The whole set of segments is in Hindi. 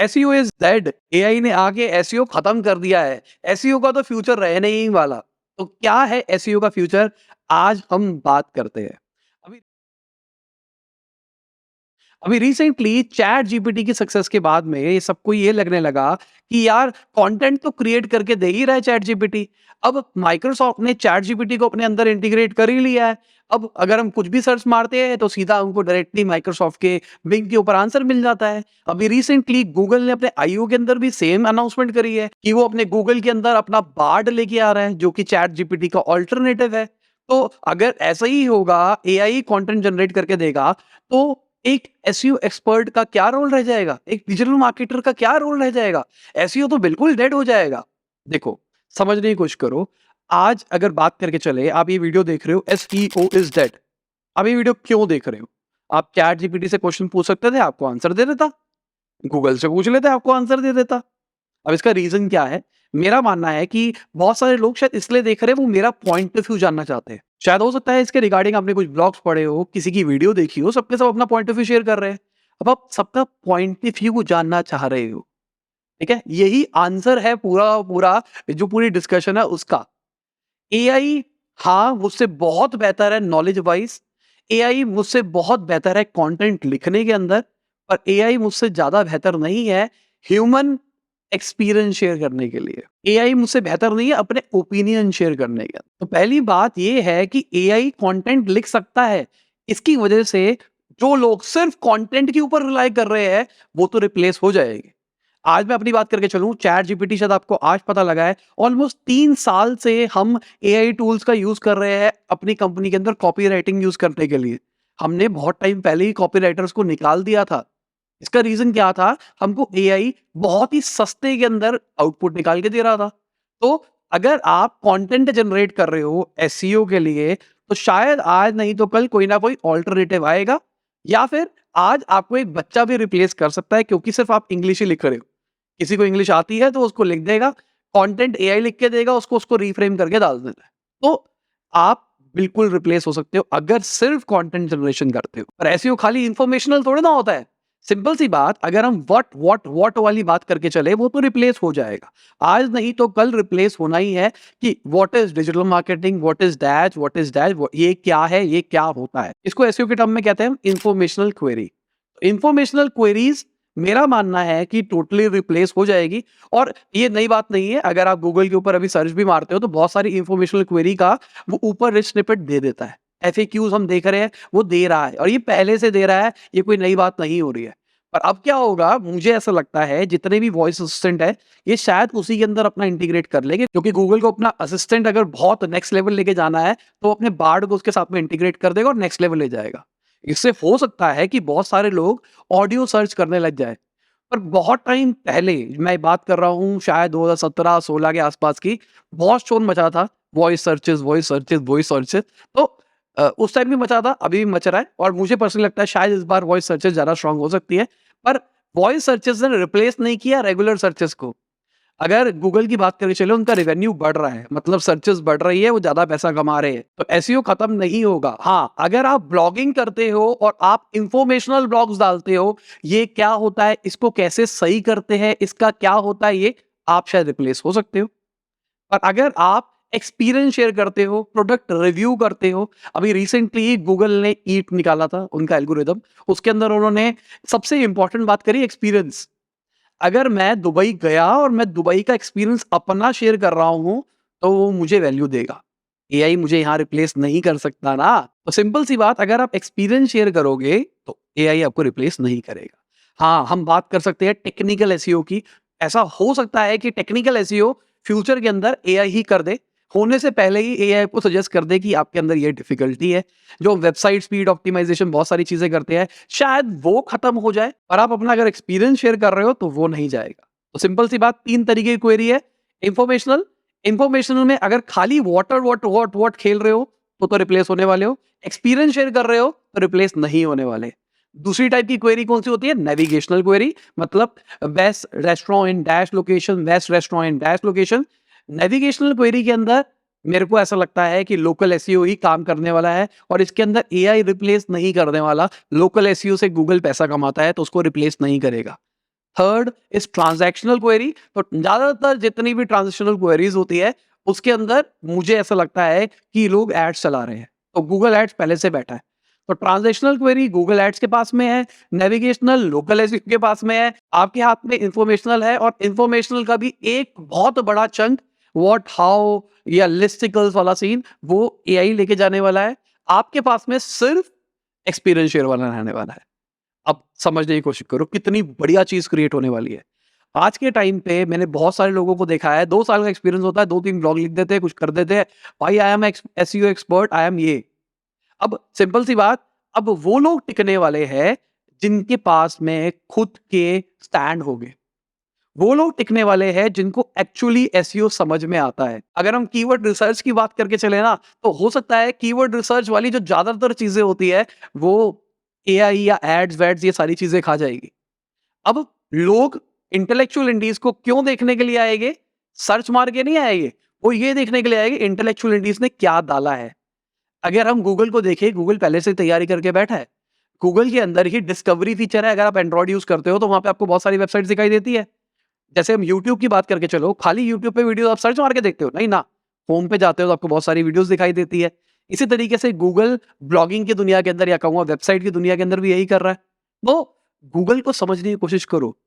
SEO is dead. एआई ने आके एसईओ खत्म कर दिया है। एसईओ का तो फ्यूचर रहने ही वाला। तो क्या है एसईओ का फ्यूचर? आज हम बात करते हैं। अभी अभी रिसेंटली चैट जीपीटी की सक्सेस के बाद में ये सबको ये लगने लगा कि यार कंटेंट तो क्रिएट करके दे ही रहा है चैट जीपीटी। अब माइक्रोसॉफ्ट ने चैट जीपीटी को अपने अंदर इंटीग्रेट कर ही लिया है। अब अगर हम कुछ भी सर्च मारते हैं तो सीधा हमको डायरेक्टली माइक्रोसॉफ्ट के बिंग के ऊपर आंसर मिल जाता है। अभी रिसेंटली गूगल ने अपने आईओ के अंदर भी सेम अनाउंसमेंट करी है कि वो अपने गूगल के अंदर अपना बार्ड लेके आ रहा है जो कि चैट जीपीटी का ऑल्टरनेटिव है। तो अगर ऐसा ही होगा, एआई कंटेंट जनरेट करके देगा, तो एक एसईओ एक्सपर्ट का क्या रोल रह जाएगा? एक डिजिटल मार्केटर का क्या रोल रह जाएगा? एसईओ तो बिल्कुल डेड हो जाएगा। देखो, समझने की कोशिश करो। आज अगर बात करके चले, आप ये वीडियो देख रहे हो, एसईओ इज डेड। आप ये वीडियो क्यों देख रहे हो? आप चैट जीपीटी से क्वेश्चन पूछ सकते थे, आपको आंसर दे देता। गूगल से पूछ लेते, आपको आंसर दे देता। अब इसका रीजन क्या है? मेरा मानना है कि बहुत सारे लोग शायद इसलिए देख रहे हैं, वो मेरा पॉइंट ऑफ व्यू जानना चाहते हैं। शायद हो सकता है इसके रिगार्डिंग आपने कुछ ब्लॉग्स पढ़े हो, किसी की वीडियो देखी हो, सबके सब अपना पॉइंट ऑफ व्यू शेयर कर रहे हैं। अब आप सबका पॉइंट ऑफ व्यू जानना चाह रहे हो, ठीक है? यही आंसर है पूरा पूरा, जो पूरी डिस्कशन है उसका। एआई, हाँ, मुझसे बहुत बेहतर है नॉलेज वाइज। एआई मुझसे बहुत बेहतर है कंटेंट लिखने के अंदर। पर एआई मुझसे ज्यादा बेहतर नहीं है ह्यूमन एक्सपीरियंस शेयर करने के लिए। एआई मुझसे बेहतर नहीं है अपने ओपिनियन शेयर करने के। तो पहली बात ये है कि एआई कंटेंट लिख सकता है। इसकी वजह से जो लोग सिर्फ कंटेंट के ऊपर रिलाई कर रहे हैं, वो तो रिप्लेस हो जाएंगे। आज मैं अपनी बात करके चलूं, चैट जीपीटी शायद आपको आज पता लगा है, ऑलमोस्ट 3 साल से हम एआई टूल्स का यूज कर रहे हैं अपनी कंपनी के अंदर कॉपी राइटिंग यूज करने के लिए। हमने बहुत टाइम पहले ही कॉपी राइटर्स को निकाल दिया था। इसका रीजन क्या था? हमको एआई बहुत ही सस्ते के अंदर आउटपुट निकाल के दे रहा था। तो अगर आप कंटेंट जनरेट कर रहे हो एसईओ के लिए, तो शायद आज नहीं तो कल कोई ना कोई ऑल्टरनेटिव आएगा, या फिर आज आपको एक बच्चा भी रिप्लेस कर सकता है, क्योंकि सिर्फ आप इंग्लिश ही लिख रहे हो। किसी को इंग्लिश आती है तो उसको लिख देगा, कंटेंट एआई लिख के देगा, उसको उसको रीफ्रेम करके डाल देता है। तो आप बिल्कुल रिप्लेस हो सकते हो अगर सिर्फ कंटेंट जनरेशन करते हो। पर एसईओ खाली इंफॉर्मेशनल थोड़ी ना होता है। सिंपल सी बात, अगर हम व्हाट वाली बात करके चले, वो तो रिप्लेस हो जाएगा। आज नहीं तो कल रिप्लेस होना ही है कि what is digital marketing, what is that, ये क्या है, ये क्या होता है। इसको एसईओ के टर्म में कहते हैं इंफॉर्मेशनल क्वेरी। इंफॉर्मेशनल क्वेरीज मेरा मानना है कि टोटली रिप्लेस हो जाएगी। और ये नई बात नहीं है, अगर आप गूगल के ऊपर अभी सर्च भी मारते हो तो बहुत सारी इंफॉर्मेशनल क्वेरी का वो ऊपर रिच स्निपेट दे देता है। एफएक्यूज हम देख रहे हैं, वो दे रहा है, और ये पहले से दे रहा है, ये कोई नई बात नहीं हो रही है। पर अब क्या होगा, मुझे ऐसा लगता है जितने भी वॉइस असिस्टेंट है, ये शायद उसी के अंदर अपना इंटीग्रेट कर लेंगे, क्योंकि गूगल को अपना असिस्टेंट अगर बहुत नेक्स्ट लेवल लेके जाना है, तो अपने बार्ड को उसके साथ में इंटीग्रेट कर देगा और नेक्स्ट लेवल ले जाएगा। इससे हो सकता है कि बहुत सारे लोग ऑडियो सर्च करने लग जाए। पर बहुत टाइम पहले, मैं बात कर रहा हूँ शायद 2017-16 के आसपास की, बहुत शोर मचा था वॉइस सर्चेस। तो उस टाइम भी मचा था, अभी भी मच रहा है, और मुझे पर्सनली लगता है शायद इस बार वॉइस सर्चेस ज्यादा स्ट्रांग हो सकती है। पर वॉइस सर्चेस ने रिप्लेस नहीं किया रेगुलर सर्चेस को। अगर गूगल की बात करें चले, उनका रेवेन्यू बढ़ रहा है, मतलब सर्चेस बढ़ रही है, वो ज्यादा पैसा कमा रहे हैं, तो एसईओ खत्म नहीं होगा। हाँ, अगर आप ब्लॉगिंग करते हो और आप इंफॉर्मेशनल ब्लॉग्स डालते हो, ये क्या होता है, इसको कैसे सही करते हैं, इसका क्या होता है, ये आप शायद रिप्लेस हो सकते हो। पर अगर आप एक्सपीरियंस शेयर करते हो, प्रोडक्ट रिव्यू करते हो, अभी रिसेंटली गूगल ने ईट निकाला था उनका एल्गोरिदम, उसके अंदर उन्होंने सबसे इंपॉर्टेंट बात करी एक्सपीरियंस। अगर मैं दुबई गया और मैं दुबई का एक्सपीरियंस अपना शेयर कर रहा हूं, तो वो मुझे वैल्यू देगा। एआई मुझे यहां रिप्लेस नहीं कर सकता ना। तो सिंपल सी बात, अगर आप एक्सपीरियंस शेयर करोगे तो एआई आपको रिप्लेस नहीं करेगा। हाँ, हम बात कर सकते हैं टेक्निकल एसईओ की। ऐसा हो सकता है कि टेक्निकल एसईओ फ्यूचर के अंदर एआई ही कर दे, होने से पहले ही एआई को सजेस्ट कर दे कि आपके अंदर ये डिफिकल्टी है। जो वेबसाइट स्पीड ऑप्टिमाइजेशन बहुत सारी चीजें करते हैं, शायद वो खत्म हो जाए, पर आप अपना अगर एक्सपीरियंस शेयर कर रहे हो तो वो नहीं जाएगा। तो सिंपल सी बात, 3 तरीके की क्वेरी है। इंफॉर्मेशनल, इंफॉर्मेशनल में अगर खाली वाटर वॉट वॉट वॉट खेल रहे हो तो रिप्लेस होने वाले हो। एक्सपीरियंस शेयर कर रहे हो तो रिप्लेस नहीं होने वाले। दूसरी टाइप की क्वेरी कौन सी होती है? नेविगेशनल क्वेरी, मतलब best restaurant in dash location, best restaurant in dash location. Navigational query के अंदर मेरे को ऐसा लगता है कि लोकल एसईओ ही काम करने वाला है, और इसके अंदर एआई रिप्लेस नहीं करने वाला। लोकल एसईओ से गूगल पैसा कमाता है, तो उसको रिप्लेस नहीं करेगा। Third is transactional query. तो ज़्यादातर जितनी भी ट्रांजैक्शनल क्वेरीज़ होती है, उसके अंदर मुझे ऐसा लगता है कि लोग एड्स चला रहे हैं। तो गूगल एड्स पहले से बैठा है। तो ट्रांजैक्शनल क्वेरी गूगल एड्स के पास में है, नेविगेशनल लोकल एसईओ के पास में है, आपके हाथ में इन्फॉर्मेशनल है और इन्फॉर्मेशनल का भी एक बहुत बड़ा चंक व्हाट, हाउ या लिस्टिकल्स वाला सीन वो एआई लेके जाने वाला है। आपके पास में सिर्फ एक्सपीरियंस शेयर वाला रहने वाला है। अब समझने की कोशिश करो कितनी बढ़िया चीज़ क्रिएट होने वाली है। आज के टाइम पे मैंने बहुत सारे लोगों को देखा है, 2 साल का एक्सपीरियंस होता है, 2-3 ब्लॉग लिख देते हैं, कुछ कर देते हैं। भाई I am SEO expert, I am ये। अब सिंपल सी बात, अब वो लोग टिकने वाले हैं जिनके पास में खुद के स्टैंड होंगे। वो लोग टिकने वाले हैं जिनको एक्चुअली एसईओ समझ में आता है। अगर हम कीवर्ड रिसर्च की बात करके चले ना, तो हो सकता है कीवर्ड रिसर्च वाली जो ज्यादातर चीजें होती है वो एआई या एड्स वेड्स ये सारी चीजें खा जाएगी। अब लोग इंटेलेक्चुअल इंडीज को क्यों देखने के लिए आएंगे? सर्च मार के नहीं आएंगे, वो ये देखने के लिए आएंगे इंटेलेक्चुअल इंडीज ने क्या डाला है। अगर हम गूगल को देखें, गूगल पहले से तैयारी करके बैठा है। गूगल के अंदर ही डिस्कवरी फीचर है। अगर आप एंड्रॉइड यूज करते हो तो वहां पे आपको बहुत सारी वेबसाइट दिखाई देती है। जैसे हम यूट्यूब की बात करके चलो, खाली यूट्यूब पे वीडियो आप सर्च मार के देखते हो? नहीं ना, होम पे जाते हो तो आपको बहुत सारी वीडियोस दिखाई देती है। इसी तरीके से गूगल ब्लॉगिंग की दुनिया के अंदर या कहूँगा वेबसाइट की दुनिया के अंदर भी यही कर रहा है। तो गूगल को समझने की कोशिश करो।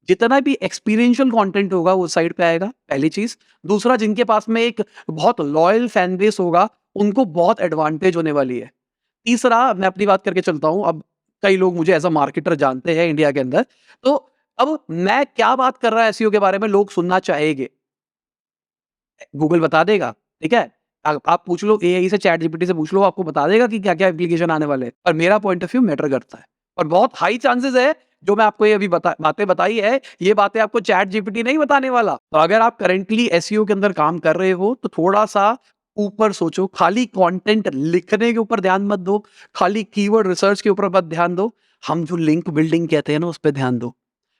जितना भी एक्सपीरियंशियल कंटेंट होगा वो साइड पे आएगा, पहली चीज। दूसरा, जिनके पास में एक बहुत लॉयल फैन बेस होगा, उनको बहुत एडवांटेज होने वाली है। तीसरा, मैं अपनी बात करके चलता हूं। अब कई लोग मुझे एज अ मार्केटर जानते हैं इंडिया के अंदर। तो अब मैं क्या बात कर रहा है एसईओ के बारे में, लोग सुनना चाहेंगे, गूगल बता देगा। ठीक है, आप पूछ लो एआई से, चैट जीपीटी से पूछ लो, आपको बता देगा कि क्या क्या एप्लीकेशन आने वाले हैं। पर मेरा पॉइंट ऑफ व्यू मैटर करता है और बहुत हाई चांसेस है जो मैं आपको ये अभी बातें बताई है, ये बातें आपको चैट जीपीटी नहीं बताने वाला। तो अगर आप करेंटली एसईओ के अंदर काम कर रहे हो तो थोड़ा सा ऊपर सोचो। खाली कंटेंट लिखने के ऊपर ध्यान मत दो, खाली कीवर्ड रिसर्च के ऊपर मत ध्यान दो। हम जो लिंक बिल्डिंग कहते हैं ना, उस पर ध्यान दो।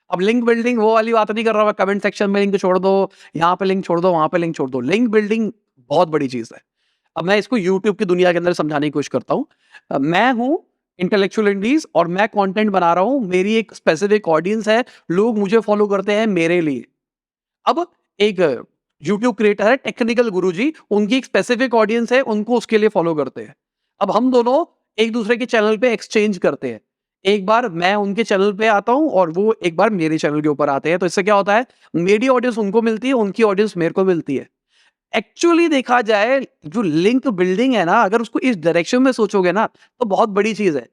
अब लिंक बिल्डिंग वो वाली बात नहीं कर रहा मैं, कमेंट सेक्शन में लिंक छोड़ दो, यहाँ पे लिंक छोड़ दो, वहां पे लिंक छोड़ दो। लिंक बिल्डिंग बहुत बड़ी चीज है। अब मैं इसको यूट्यूब की दुनिया के अंदर समझाने की कोशिश करता हूँ। मैं हूँ इंटेलेक्चुअल इंडीज और मैं कंटेंट बना रहा हूँ, मेरी एक स्पेसिफिक ऑडियंस है, लोग मुझे फॉलो करते हैं मेरे लिए। अब एक यूट्यूब क्रिएटर है टेक्निकल गुरुजी, उनकी एक स्पेसिफिक ऑडियंस है, उनको उसके लिए फॉलो करते हैं। अब हम दोनों एक दूसरे के चैनल पे एक्सचेंज करते हैं। एक बार मैं उनके चैनल पे आता हूं और वो एक बार मेरे चैनल के ऊपर आते हैं। तो इससे क्या होता है, मेरी ऑडियंस उनको मिलती है, उनकी ऑडियंस मेरे को मिलती है। एक्चुअली देखा जाए, जो लिंक बिल्डिंग है ना, अगर उसको इस डायरेक्शन में सोचोगे ना, तो बहुत बड़ी चीज है।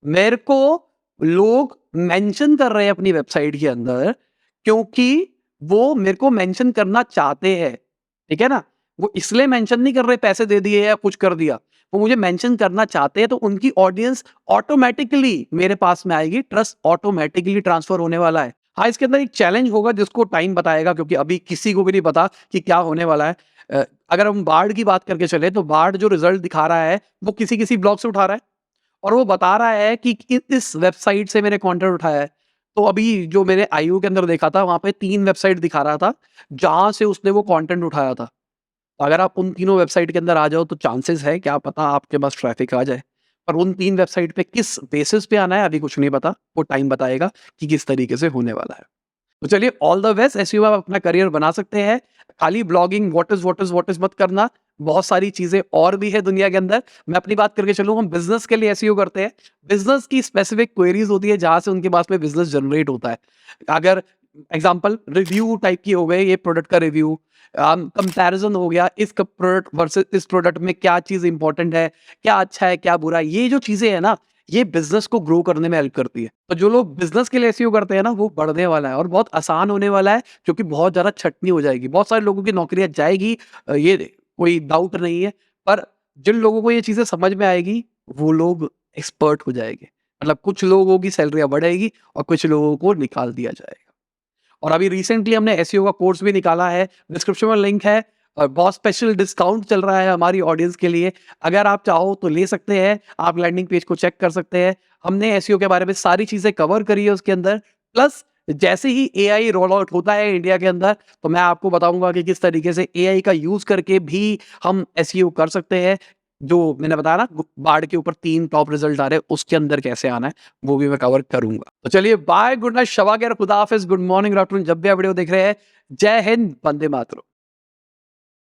मेरे को लोग मेंशन कर रहे हैं अपनी वेबसाइट के अंदर क्योंकि वो मेरे को मेंशन करना चाहते हैं। ठीक है ना, वो इसलिए मेंशन नहीं कर रहे पैसे दे दिए या कुछ कर दिया, वो मुझे मेंशन करना चाहते हैं। तो उनकी ऑडियंस ऑटोमेटिकली मेरे पास में आएगी, ट्रस्ट ऑटोमेटिकली ट्रांसफर होने वाला है। हाँ, इसके अंदर एक चैलेंज होगा जिसको टाइम बताएगा, क्योंकि अभी किसी को भी नहीं पता कि क्या होने वाला है। अगर हम बार्ड की बात करके चले तो बार्ड जो रिजल्ट दिखा रहा है वो किसी किसी ब्लॉग से उठा रहा है और वो बता रहा है कि इस वेबसाइट से मैंने कंटेंट उठाया है। तो अभी जो मेरे आईयू के अंदर देखा था, वहां पे 3 वेबसाइट दिखा रहा था जहां से उसने वो कंटेंट उठाया था। तो अगर आप उन तीनों वेबसाइट के अंदर आ जाओ तो चांसेस है, क्या पता आपके पास ट्रैफिक आ जाए। पर उन 3 वेबसाइट पे किस बेसिस पे आना है अभी कुछ नहीं पता, वो टाइम बताएगा कि किस तरीके से होने वाला है। तो चलिए, ऑल द बेस्ट। एसईओ में आप अपना करियर बना सकते हैं। खाली ब्लॉगिंग व्हाट इज मत करना, बहुत सारी चीजें और भी है दुनिया के अंदर। मैं अपनी बात करके चलूँ, हम बिजनेस के लिए एसईओ करते हैं। बिजनेस की स्पेसिफिक क्वेरीज होती है जहां से उनके पास में बिजनेस जनरेट होता है। अगर एग्जांपल रिव्यू टाइप की हो गए, ये प्रोडक्ट का रिव्यू, कंपैरिजन हो गया, इस प्रोडक्ट वर्सेस इस प्रोडक्ट में क्या चीज इंपॉर्टेंट है, क्या अच्छा है क्या बुरा है, ये जो चीजें है ना, ये बिजनेस को ग्रो करने में हेल्प करती है। तो जो लोग बिजनेस के लिए एसईओ करते हैं ना, वो बढ़ने वाला है और बहुत आसान होने वाला है, क्योंकि बहुत ज्यादा छटनी हो जाएगी, बहुत सारे लोगों की नौकरियां जाएगी, ये कोई डाउट नहीं है। पर जिन लोगों को ये चीजें समझ में आएगी, वो लोग एक्सपर्ट हो जाएंगे। मतलब कुछ लोगों की सैलरियां बढ़ेगी और कुछ लोगों को निकाल दिया जाएगा। और अभी रिसेंटली हमने एसईओ का कोर्स भी निकाला है, डिस्क्रिप्शन में लिंक है और बहुत स्पेशल डिस्काउंट चल रहा है हमारी ऑडियंस के लिए। अगर आप चाहो तो ले सकते हैं, आप लैंडिंग पेज को चेक कर सकते हैं। हमने एसईओ के बारे में सारी चीजें कवर करी है उसके अंदर। प्लस जैसे ही एआई रोल आउट होता है इंडिया के अंदर, तो मैं आपको बताऊंगा कि किस तरीके से एआई का यूज करके भी हम एसईओ कर सकते हैं। जो मैंने बताया ना, बाढ़ के ऊपर 3 टॉप रिजल्ट आ रहे हैं, उसके अंदर कैसे आना है वो भी मैं कवर करूंगा। तो चलिए बाय, गुड नाइट, शब आ खैर, खुदा हाफ़िज़, गुड मॉर्निंग, गुड आफ्टरनून जब भी आप वीडियो देख रहे हैं। जय हिंद, वंदे मातरम।